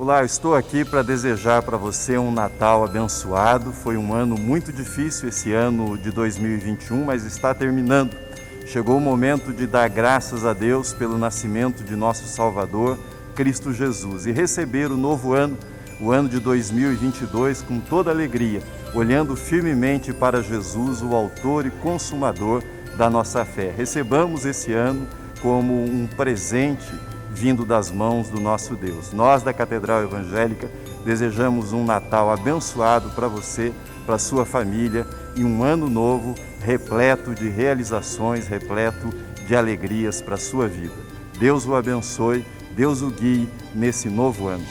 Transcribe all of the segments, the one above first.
Olá, eu estou aqui para desejar para você um Natal abençoado. Foi um ano muito difícil esse ano de 2021, mas está terminando. Chegou o momento de dar graças a Deus pelo nascimento de nosso Salvador, Cristo Jesus, e receber o novo ano, o ano de 2022, com toda alegria, olhando firmemente para Jesus, o autor e consumador da nossa fé. Recebamos esse ano como um presente vindo das mãos do nosso Deus. Nós da Catedral Evangélica desejamos um Natal abençoado para você, para sua família, e um ano novo repleto de realizações, repleto de alegrias para a sua vida. Deus o abençoe, Deus o guie nesse novo ano.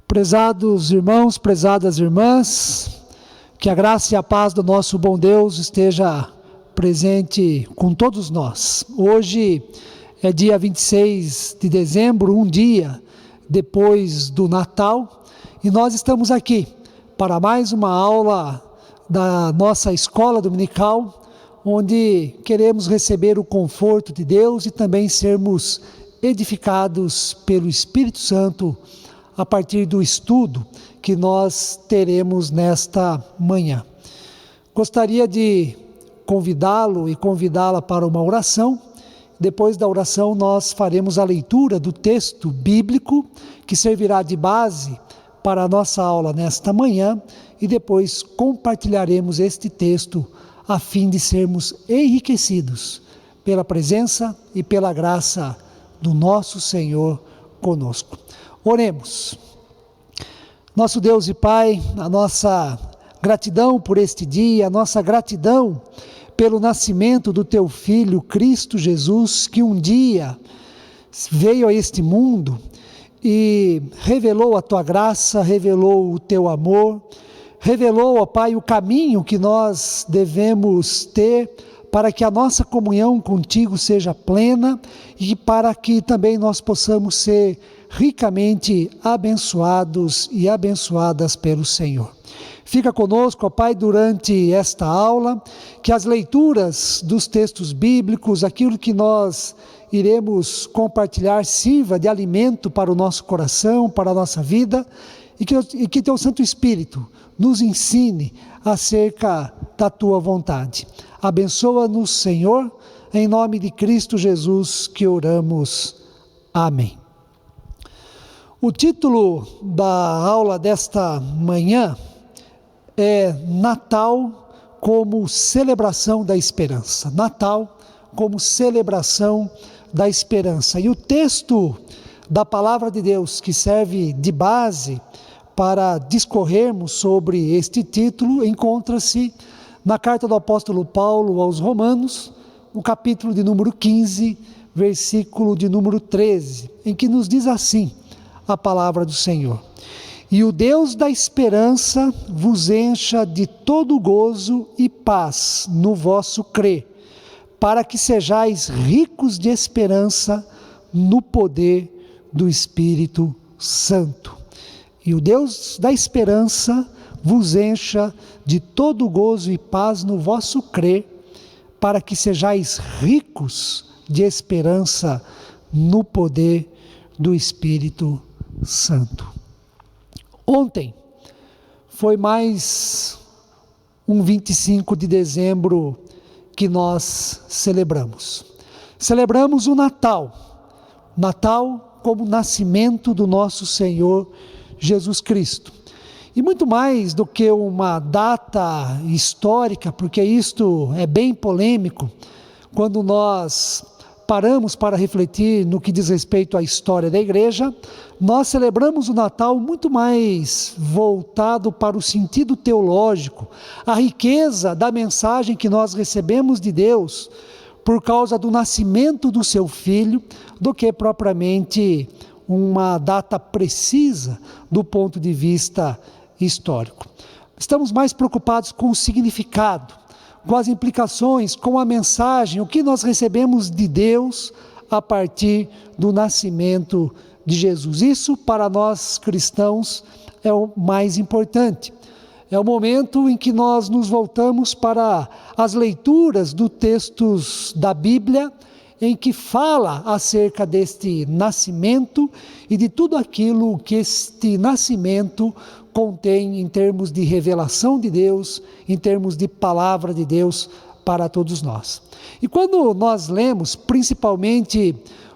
Prezados irmãos, prezadas irmãs, que a graça e a paz do nosso bom Deus esteja presente com todos nós. Hoje é dia 26 de dezembro, um dia depois do Natal, e nós estamos aqui para mais uma aula da nossa escola dominical, onde queremos receber o conforto de Deus e também sermos edificados pelo Espírito Santo a partir do estudo que nós teremos nesta manhã. Gostaria de convidá-lo e convidá-la para uma oração. Depois da oração nós faremos a leitura do texto bíblico que servirá de base para a nossa aula nesta manhã e depois compartilharemos este texto a fim de sermos enriquecidos pela presença e pela graça do nosso Senhor conosco. Oremos. Nosso Deus e Pai, a nossa gratidão por este dia, a nossa gratidão pelo nascimento do Teu Filho, Cristo Jesus, que um dia veio a este mundo e revelou a Tua graça, revelou o Teu amor, revelou, ó Pai, o caminho que nós devemos ter para que a nossa comunhão contigo seja plena e para que também nós possamos ser ricamente abençoados e abençoadas pelo Senhor. Fica conosco, ó Pai, durante esta aula, que as leituras dos textos bíblicos, aquilo que nós iremos compartilhar, sirva de alimento para o nosso coração, para a nossa vida, e que Teu Santo Espírito nos ensine acerca da Tua vontade. Abençoa-nos, Senhor, em nome de Cristo Jesus que oramos. Amém. O título da aula desta manhã é Natal como celebração da esperança. Natal como celebração da esperança. E o texto da Palavra de Deus que serve de base para discorrermos sobre este título encontra-se na carta do apóstolo Paulo aos Romanos, no capítulo de número 15, versículo de número 13, em que nos diz assim a palavra do Senhor: e o Deus da esperança vos encha de todo gozo e paz no vosso crer, para que sejais ricos de esperança no poder do Espírito Santo. E o Deus da esperança vos encha de todo gozo e paz no vosso crer, para que sejais ricos de esperança no poder do Espírito Santo. Ontem foi mais um 25 de dezembro que nós celebramos. Celebramos o Natal. Natal como nascimento do nosso Senhor Jesus Cristo. E muito mais do que uma data histórica, porque isto é bem polêmico, quando nós paramos para refletir no que diz respeito à história da igreja, nós celebramos o Natal muito mais voltado para o sentido teológico, a riqueza da mensagem que nós recebemos de Deus por causa do nascimento do seu Filho, do que propriamente uma data precisa do ponto de vista histórico. Estamos mais preocupados com o significado, com as implicações, com a mensagem, o que nós recebemos de Deus a partir do nascimento de Jesus. Isso, para nós cristãos, é o mais importante. é o momento em que nós nos voltamos para as leituras dos textos da Bíblia, em que fala acerca deste nascimento e de tudo aquilo que este nascimento contém em termos de revelação de Deus, em termos de palavra de Deus para todos nós. E quando nós lemos, principalmente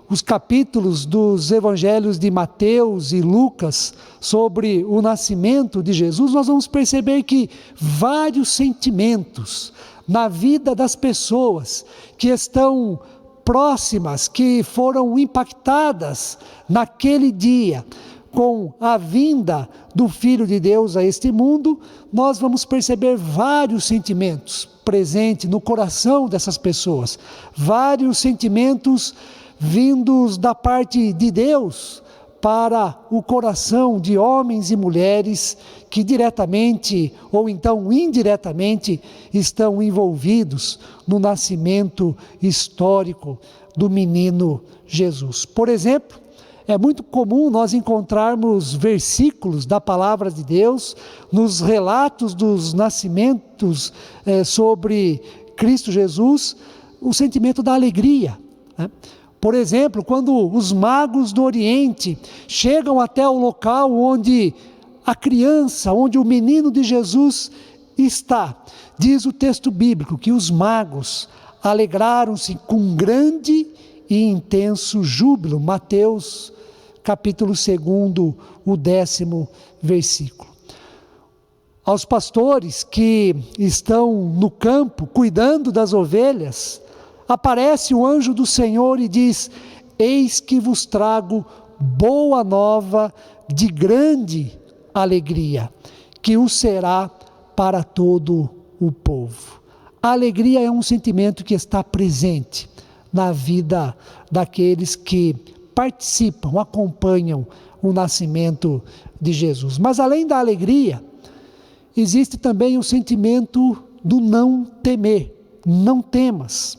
os capítulos dos evangelhos de Mateus e Lucas sobre o nascimento de Jesus, nós vamos perceber que vários sentimentos na vida das pessoas que estão próximas, que foram impactadas naquele dia com a vinda do Filho de Deus a este mundo, nós vamos perceber vários sentimentos presentes no coração dessas pessoas, vários sentimentos vindos da parte de Deus para o coração de homens e mulheres que diretamente ou então indiretamente estão envolvidos no nascimento histórico do menino Jesus. Por exemplo, é muito comum nós encontrarmos versículos da palavra de Deus nos relatos dos nascimentos sobre Cristo Jesus, o sentimento da alegria, né? Por exemplo, quando os magos do Oriente chegam até o local onde a criança, onde o menino de Jesus está, diz o texto bíblico que os magos alegraram-se com grande e intenso júbilo. Mateus capítulo 2, o 10º versículo. Aos pastores que estão no campo cuidando das ovelhas, aparece o anjo do Senhor e diz: eis que vos trago boa nova de grande alegria, que o será para todo o povo. A alegria é um sentimento que está presente na vida daqueles que participam, acompanham o nascimento de Jesus. Mas além da alegria, existe também o sentimento do não temer, não temas.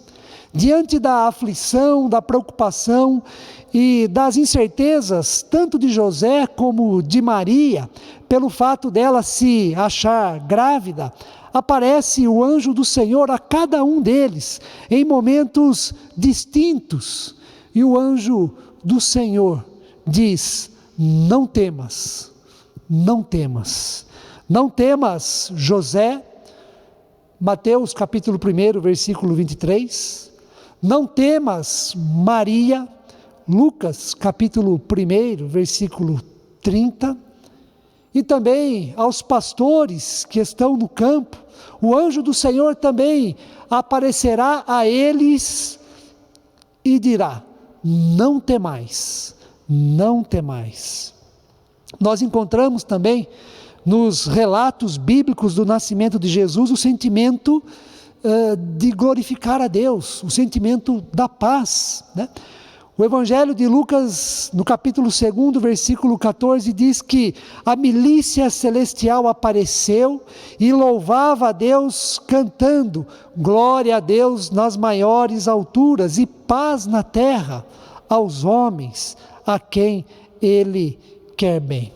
Diante da aflição, da preocupação e das incertezas, tanto de José como de Maria, pelo fato dela se achar grávida, aparece o anjo do Senhor a cada um deles, em momentos distintos. E o anjo do Senhor diz: não temas, não temas. Não temas, José, Mateus capítulo 1, versículo 23. Não temas, Maria, Lucas capítulo 1, versículo 30. E também aos pastores que estão no campo, o anjo do Senhor também aparecerá a eles e dirá: não temais, não temais. Nós encontramos também nos relatos bíblicos do nascimento de Jesus o sentimento de glorificar a Deus, o sentimento da paz, né? O Evangelho de Lucas, no capítulo 2, versículo 14, diz que a milícia celestial apareceu e louvava a Deus cantando: glória a Deus nas maiores alturas e paz na terra aos homens a quem Ele quer bem.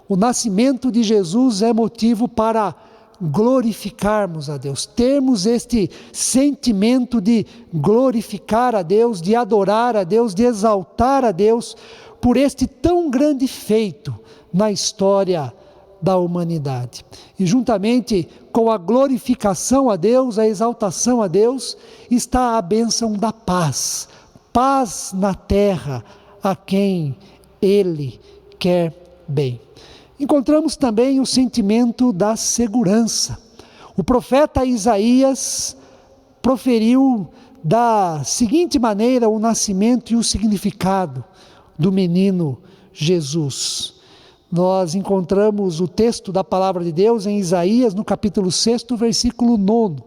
O nascimento de Jesus é motivo para glorificarmos a Deus, termos este sentimento de glorificar a Deus, de adorar a Deus, de exaltar a Deus por este tão grande feito na história da humanidade. E juntamente com a glorificação a Deus, a exaltação a Deus, está a bênção da paz, paz na terra a quem Ele quer bem. Encontramos também o sentimento da segurança. O profeta Isaías proferiu da seguinte maneira o nascimento e o significado do menino Jesus. Nós encontramos o texto da palavra de Deus em Isaías, no capítulo 6, versículo 9,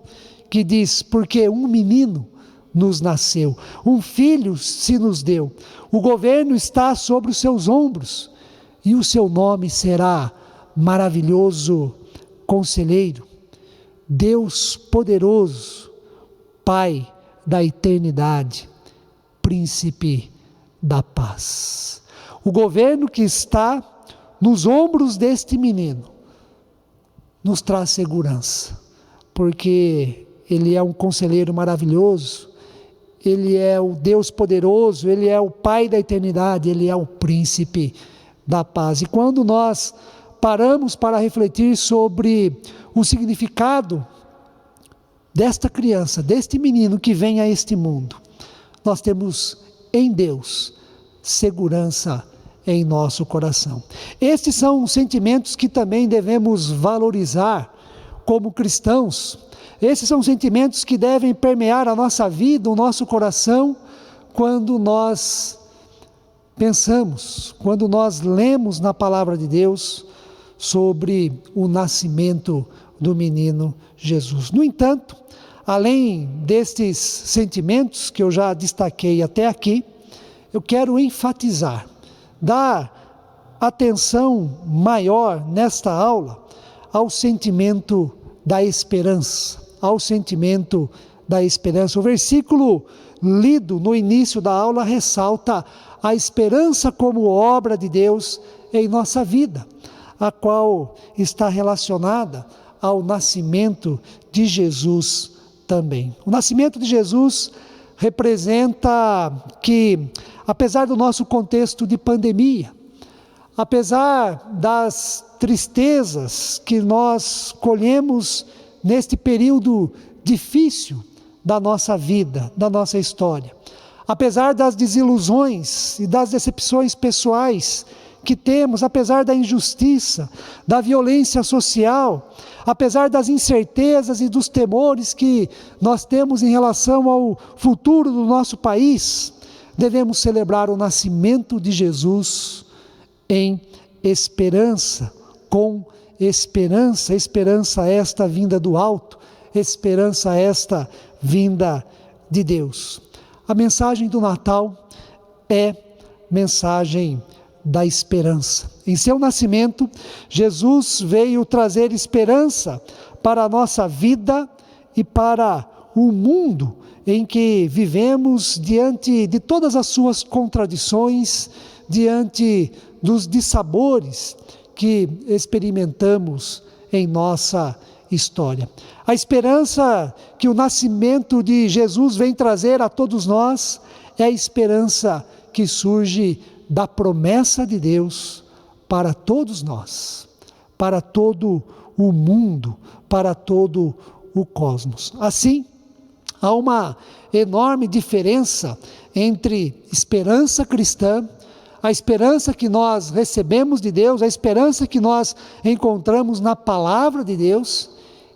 que diz: porque um menino nos nasceu, um filho se nos deu, o governo está sobre os seus ombros, e o seu nome será Maravilhoso Conselheiro, Deus Poderoso, Pai da Eternidade, Príncipe da Paz. O governo que está nos ombros deste menino nos traz segurança, porque Ele é um conselheiro maravilhoso, Ele é o Deus poderoso, Ele é o Pai da eternidade, Ele é o príncipe da paz. E quando nós paramos para refletir sobre o significado desta criança, deste menino que vem a este mundo, nós temos em Deus segurança em nosso coração. Estes são sentimentos que também devemos valorizar como cristãos. Esses são sentimentos que devem permear a nossa vida, o nosso coração, quando nós pensamos, quando nós lemos na palavra de Deus sobre o nascimento do menino Jesus. No entanto, além destes sentimentos que eu já destaquei até aqui, eu quero enfatizar, dar atenção maior nesta aula ao sentimento da esperança, ao sentimento da esperança. O versículo lido no início da aula ressalta a esperança como obra de Deus em nossa vida, a qual está relacionada ao nascimento de Jesus também. O nascimento de Jesus representa que, apesar do nosso contexto de pandemia, apesar das tristezas que nós colhemos neste período difícil da nossa vida, da nossa história, apesar das desilusões e das decepções pessoais que temos, apesar da injustiça, da violência social, apesar das incertezas e dos temores que nós temos em relação ao futuro do nosso país, devemos celebrar o nascimento de Jesus em esperança, com esperança, esperança esta vinda do alto, esperança esta vinda de Deus. A mensagem do Natal é mensagem da esperança. Em seu nascimento, Jesus veio trazer esperança para a nossa vida e para o mundo em que vivemos diante de todas as suas contradições, diante dos dissabores que experimentamos em nossa história. A esperança que o nascimento de Jesus vem trazer a todos nós é a esperança que surge da promessa de Deus para todos nós, para todo o mundo, para todo o cosmos. Assim, há uma enorme diferença entre esperança cristã, a esperança que nós recebemos de Deus, a esperança que nós encontramos na palavra de Deus,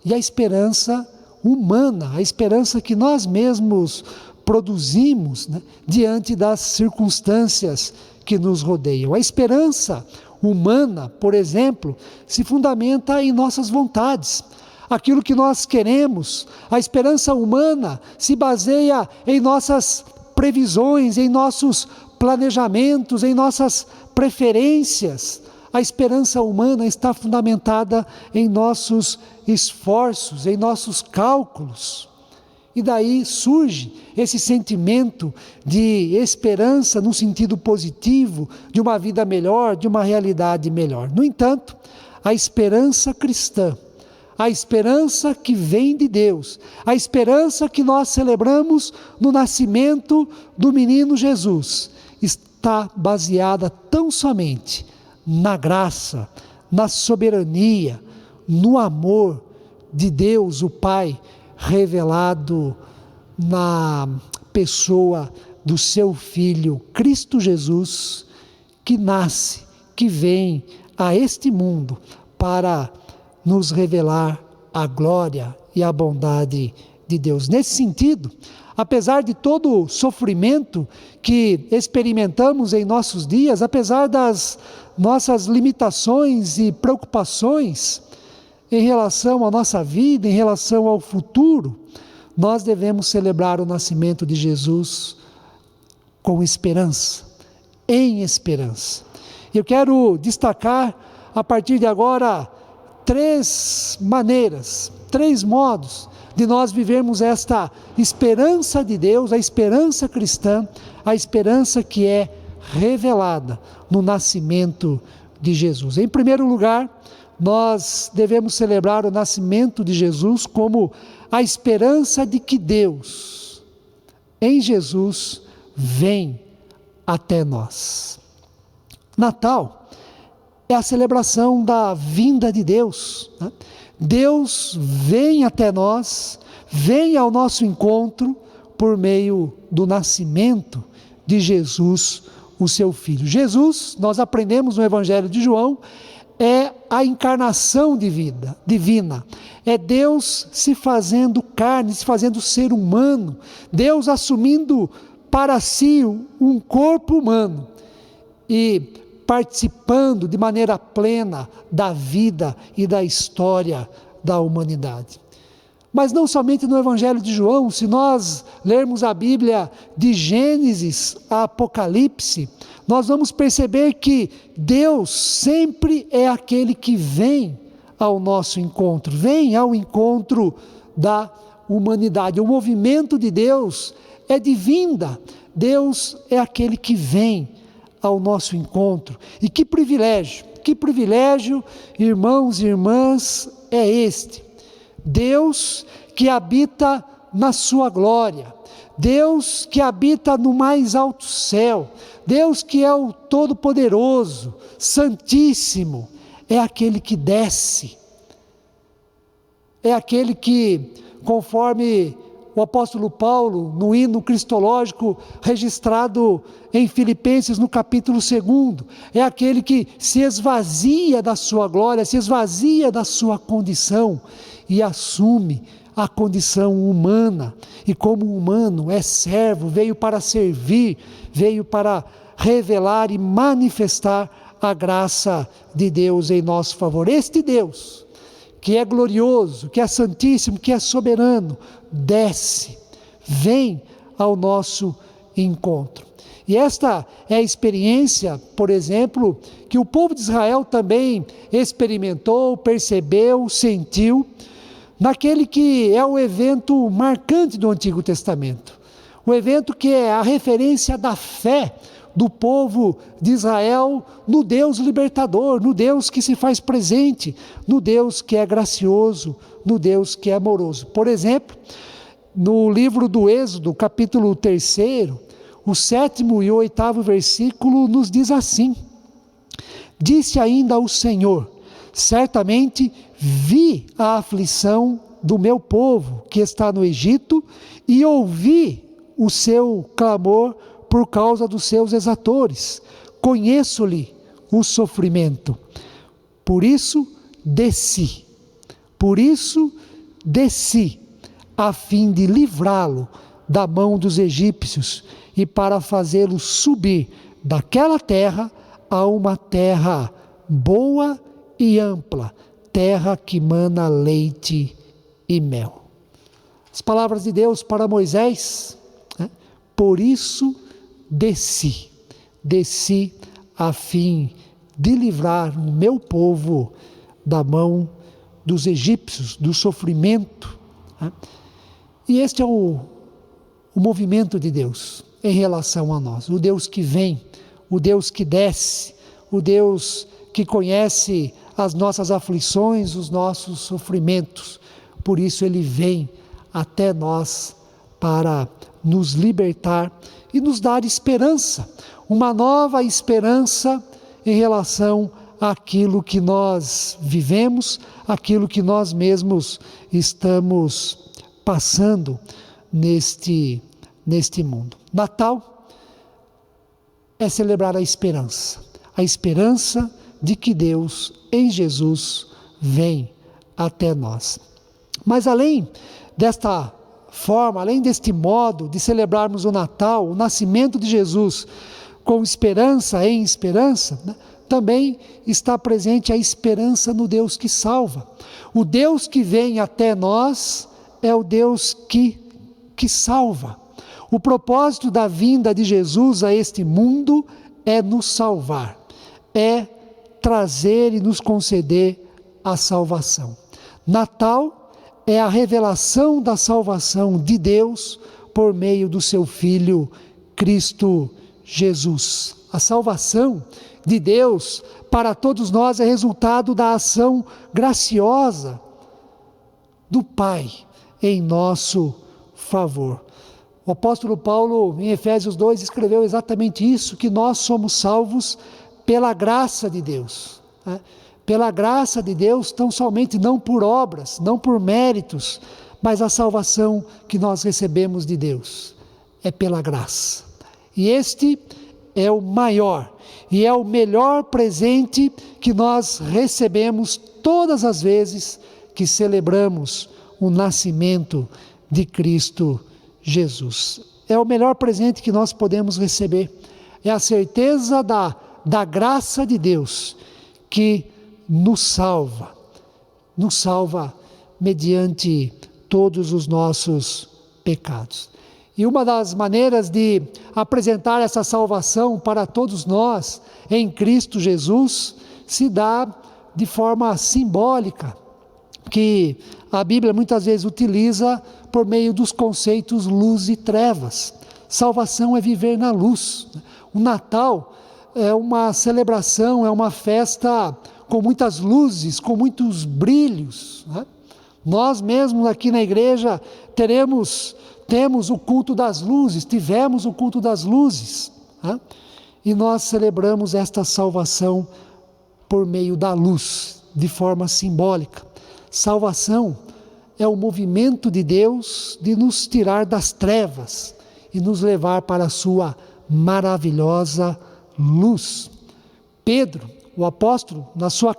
e a esperança humana, a esperança que nós mesmos produzimos, né, diante das circunstâncias que nos rodeiam. A esperança humana, por exemplo, se fundamenta em nossas vontades, aquilo que nós queremos. A esperança humana se baseia em nossas previsões, em nossos planejamentos, em nossas preferências. A esperança humana está fundamentada em nossos esforços, em nossos cálculos. E daí surge esse sentimento de esperança no sentido positivo, de uma vida melhor, de uma realidade melhor. No entanto, a esperança cristã, a esperança que vem de Deus, a esperança que nós celebramos no nascimento do menino Jesus, está baseada tão somente na graça, na soberania, no amor de Deus, o Pai, revelado na pessoa do seu Filho, Cristo Jesus, que nasce, que vem a este mundo para nos revelar a glória e a bondade de Deus. Nesse sentido, apesar de todo o sofrimento que experimentamos em nossos dias, apesar das nossas limitações e preocupações em relação à nossa vida, em relação ao futuro, nós devemos celebrar o nascimento de Jesus com esperança, em esperança. Eu quero destacar, a partir de agora, 3 maneiras, 3 modos de nós vivermos esta esperança de Deus, a esperança cristã, a esperança que é revelada no nascimento de Jesus. Em primeiro lugar, nós devemos celebrar o nascimento de Jesus como a esperança de que Deus, em Jesus, vem até nós. Natal é a celebração da vinda de Deus, né? Deus vem até nós, vem ao nosso encontro por meio do nascimento de Jesus, o seu Filho. Jesus, nós aprendemos no Evangelho de João, é a encarnação divina. É Deus se fazendo carne, se fazendo ser humano. Deus assumindo para si um corpo humano e participando de maneira plena da vida e da história da humanidade. Mas não somente no Evangelho de João, se nós lermos a Bíblia de Gênesis a Apocalipse, nós vamos perceber que Deus sempre é aquele que vem ao nosso encontro, vem ao encontro da humanidade. O movimento de Deus é de vinda, Deus é aquele que vem ao nosso encontro. E que privilégio, irmãos e irmãs, é este. Deus que habita na sua glória, Deus que habita no mais alto céu, Deus que é o Todo-Poderoso, Santíssimo, é aquele que desce, é aquele que, conforme o apóstolo Paulo, no hino cristológico registrado em Filipenses no capítulo 2, é aquele que se esvazia da sua glória, se esvazia da sua condição e assume a condição humana, e como humano é servo, veio para servir, veio para revelar e manifestar a graça de Deus em nosso favor. Este Deus, que é glorioso, que é santíssimo, que é soberano, desce, vem ao nosso encontro. E esta é a experiência, por exemplo, que o povo de Israel também experimentou, percebeu, sentiu, naquele que é o evento marcante do Antigo Testamento. O evento que é a referência da fé do povo de Israel no Deus libertador, no Deus que se faz presente, no Deus que é gracioso, no Deus que é amoroso. Por exemplo, no livro do Êxodo, capítulo 3, o 7º e o 8º versículo nos diz assim: disse ainda o Senhor, certamente vi a aflição do meu povo que está no Egito e ouvi o seu clamor por causa dos seus exatores. Conheço-lhe o sofrimento. Por isso desci, a fim de livrá-lo da mão dos egípcios e para fazê-lo subir daquela terra a uma terra boa e ampla, terra que mana leite e mel. As palavras de Deus para Moisés, né? Por isso desci a fim de livrar o meu povo da mão dos egípcios, do sofrimento, né? E este é o movimento de Deus em relação a nós, o Deus que vem, o Deus que desce, o Deus que conhece as nossas aflições, os nossos sofrimentos. Por isso Ele vem até nós para nos libertar e nos dar esperança, uma nova esperança em relação àquilo que nós vivemos, aquilo que nós mesmos estamos passando neste mundo. Natal é celebrar a esperança de que Deus, em Jesus, vem até nós. Mas além desta forma, além deste modo de celebrarmos o Natal, o nascimento de Jesus, com esperança em esperança, né, também está presente a esperança no Deus que salva. O Deus que vem até nós é o Deus que salva. O propósito da vinda de Jesus a este mundo é nos salvar, é trazer e nos conceder a salvação. Natal é a revelação da salvação de Deus por meio do seu Filho Cristo Jesus. A salvação de Deus para todos nós é resultado da ação graciosa do Pai em nosso favor. O apóstolo Paulo, em Efésios 2, escreveu exatamente isso, que nós somos salvos pela graça de Deus. Né? Pela graça de Deus, tão somente não por obras, não por méritos, mas a salvação que nós recebemos de Deus é pela graça. E este é o maior e é o melhor presente que nós recebemos todas as vezes que celebramos o nascimento de Cristo Jesus. É o melhor presente que nós podemos receber. É a certeza da graça de Deus que nos salva mediante todos os nossos pecados. E uma das maneiras de apresentar essa salvação para todos nós em Cristo Jesus se dá de forma simbólica, que a Bíblia muitas vezes utiliza por meio dos conceitos luz e trevas. Salvação é viver na luz. O Natal é uma celebração, é uma festa com muitas luzes, com muitos brilhos, né? Nós mesmos aqui na igreja temos o culto das luzes, tivemos o culto das luzes, né? E nós celebramos esta salvação por meio da luz, de forma simbólica. Salvação é o movimento de Deus de nos tirar das trevas e nos levar para a sua maravilhosa luz. Pedro, o apóstolo, na sua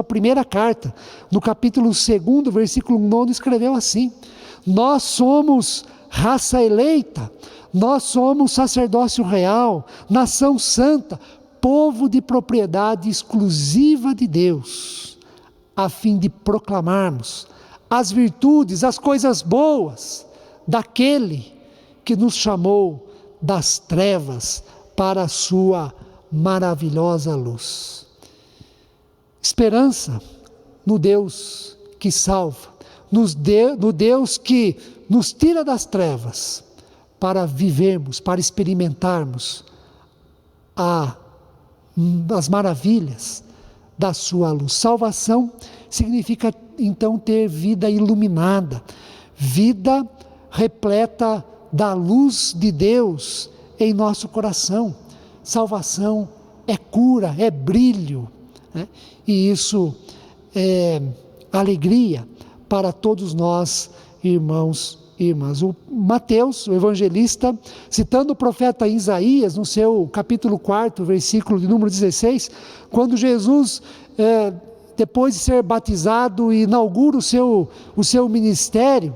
primeira carta, no capítulo 2, versículo 9, escreveu assim: nós somos raça eleita, nós somos sacerdócio real, nação santa, povo de propriedade exclusiva de Deus, a fim de proclamarmos as virtudes, as coisas boas daquele que nos chamou das trevas para a sua maravilhosa luz. Esperança no Deus que salva, no Deus que nos tira das trevas para vivermos, para experimentarmos as maravilhas da sua luz. Salvação significa então ter vida iluminada, vida repleta da luz de Deus em nosso coração. Salvação é cura, é brilho, né? E isso é alegria para todos nós, irmãos e irmãs. O Mateus, o evangelista, citando o profeta Isaías, no seu capítulo 4, versículo de número 16, quando Jesus, depois de ser batizado, inaugura o seu ministério,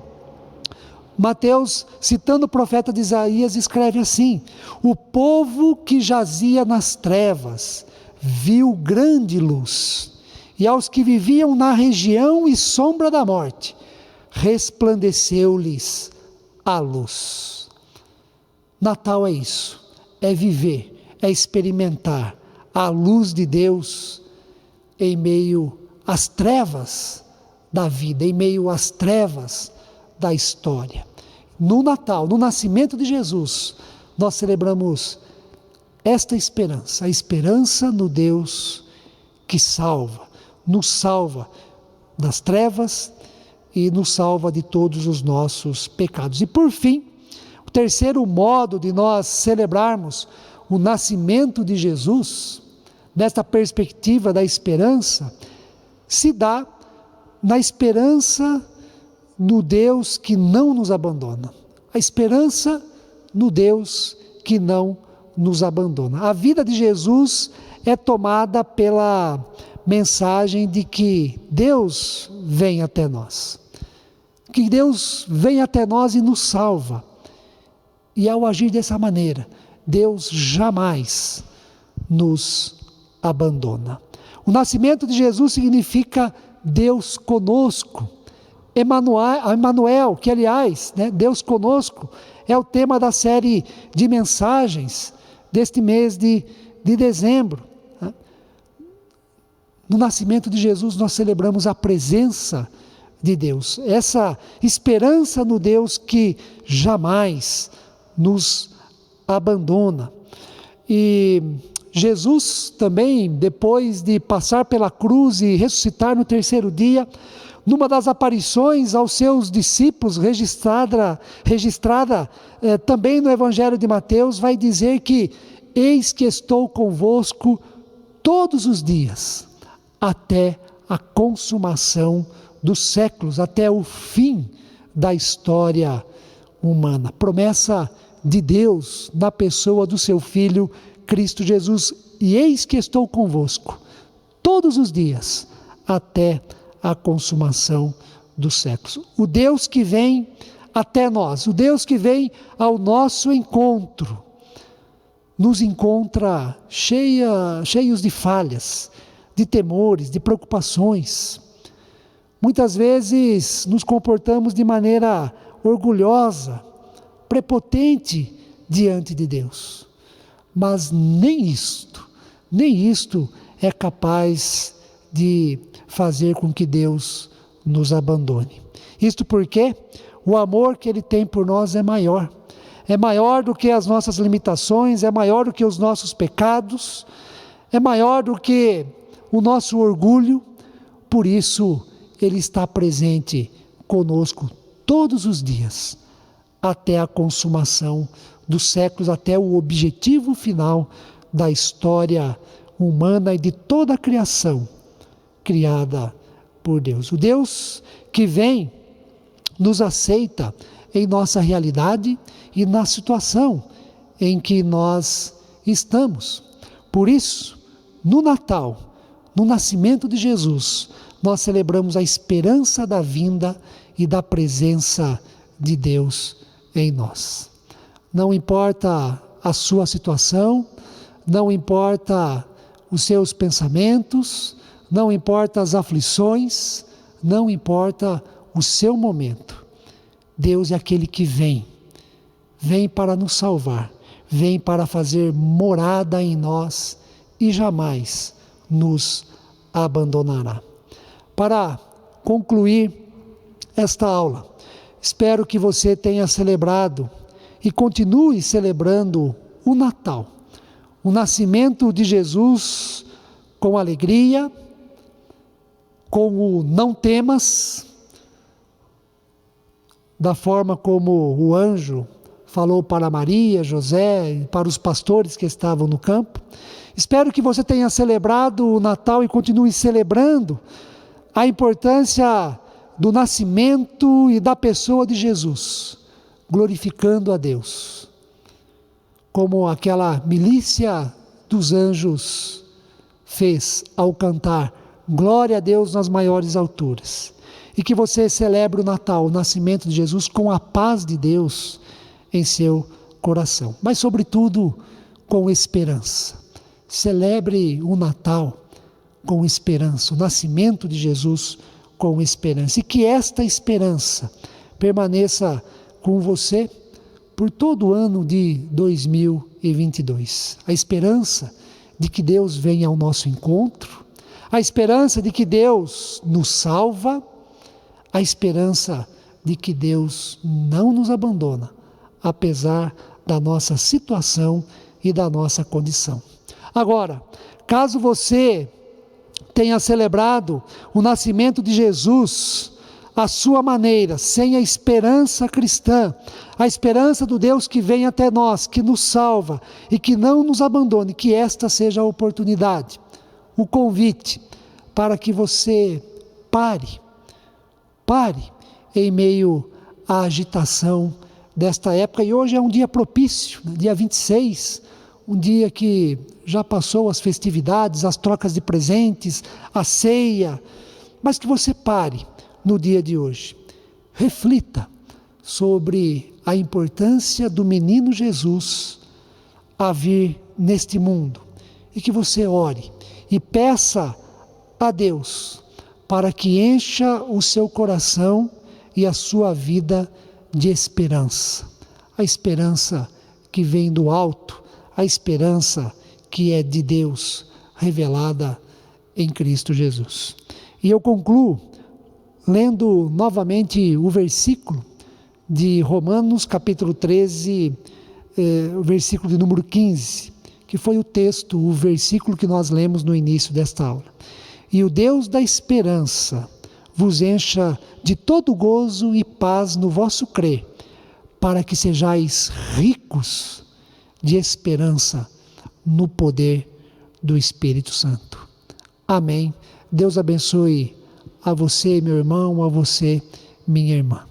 Mateus, citando o profeta de Isaías, escreve assim: o povo que jazia nas trevas viu grande luz, e aos que viviam na região e sombra da morte, resplandeceu-lhes a luz. Natal é isso, é viver, é experimentar a luz de Deus em meio às trevas da vida, em meio às trevas da história. No Natal, no nascimento de Jesus, nós celebramos esta esperança, a esperança no Deus que salva, nos salva das trevas e nos salva de todos os nossos pecados. E por fim, o terceiro modo de nós celebrarmos o nascimento de Jesus, nesta perspectiva da esperança, se dá na esperança no Deus que não nos abandona. A esperança no Deus que não nos abandona. A vida de Jesus é tomada pela mensagem de que Deus vem até nós. Que Deus vem até nós e nos salva. E ao agir dessa maneira, Deus jamais nos abandona. O nascimento de Jesus significa Deus conosco. Emmanuel, que aliás, Deus conosco, é o tema da série de mensagens deste mês de dezembro. No nascimento de Jesus nós celebramos a presença de Deus, essa esperança no Deus que jamais nos abandona. E Jesus também, depois de passar pela cruz e ressuscitar no terceiro dia, numa das aparições aos seus discípulos, registrada também no Evangelho de Mateus, vai dizer que: eis que estou convosco todos os dias, até a consumação dos séculos, até o fim da história humana. Promessa de Deus na pessoa do seu Filho Cristo Jesus. E eis que estou convosco todos os dias, até a consumação dos séculos. O Deus que vem até nós, o Deus que vem ao nosso encontro, nos encontra cheios de falhas, de temores, de preocupações. Muitas vezes nos comportamos de maneira orgulhosa, prepotente diante de Deus. Mas nem isto é capaz de fazer com que Deus nos abandone. Isto porque o amor que Ele tem por nós é maior do que as nossas limitações, é maior do que os nossos pecados, é maior do que o nosso orgulho. Por isso, Ele está presente conosco todos os dias, até a consumação dos séculos, até o objetivo final da história humana e de toda a criação criada por Deus. O Deus que vem nos aceita em nossa realidade e na situação em que nós estamos. Por isso, no Natal, no nascimento de Jesus, nós celebramos a esperança da vinda e da presença de Deus em nós. Não importa a sua situação, não importa os seus pensamentos, não importa as aflições, não importa o seu momento. Deus é aquele que vem para nos salvar, vem para fazer morada em nós e jamais nos abandonará. Para concluir esta aula, espero que você tenha celebrado e continue celebrando o Natal, o nascimento de Jesus com alegria, com o não temas, da forma como o anjo falou para Maria, José e para os pastores que estavam no campo. Espero que você tenha celebrado o Natal e continue celebrando a importância do nascimento e da pessoa de Jesus, glorificando a Deus, como aquela milícia dos anjos fez ao cantar glória a Deus nas maiores alturas. E que você celebre o Natal, o nascimento de Jesus, com a paz de Deus em seu coração, mas sobretudo com esperança. Celebre o Natal com esperança, o nascimento de Jesus com esperança, e que esta esperança permaneça com você por todo o ano de 2022. A esperança de que Deus venha ao nosso encontro, a esperança de que Deus nos salva, a esperança de que Deus não nos abandona, apesar da nossa situação e da nossa condição. Agora, caso você tenha celebrado o nascimento de Jesus à sua maneira, sem a esperança cristã, a esperança do Deus que vem até nós, que nos salva e que não nos abandone, que esta seja a oportunidade, o convite para que você pare em meio à agitação desta época. E hoje é um dia propício, dia 26, um dia que já passou as festividades, as trocas de presentes, a ceia, mas que você pare no dia de hoje. Reflita sobre a importância do menino Jesus a vir neste mundo e que você ore e peça a Deus para que encha o seu coração e a sua vida de esperança. A esperança que vem do alto, a esperança que é de Deus, revelada em Cristo Jesus. E eu concluo lendo novamente o versículo de Romanos, capítulo 13, o versículo de número 15, que foi o texto, o versículo que nós lemos no início desta aula. E o Deus da esperança vos encha de todo gozo e paz no vosso crer, para que sejais ricos de esperança no poder do Espírito Santo. Amém. Deus abençoe a você, meu irmão, a você, minha irmã.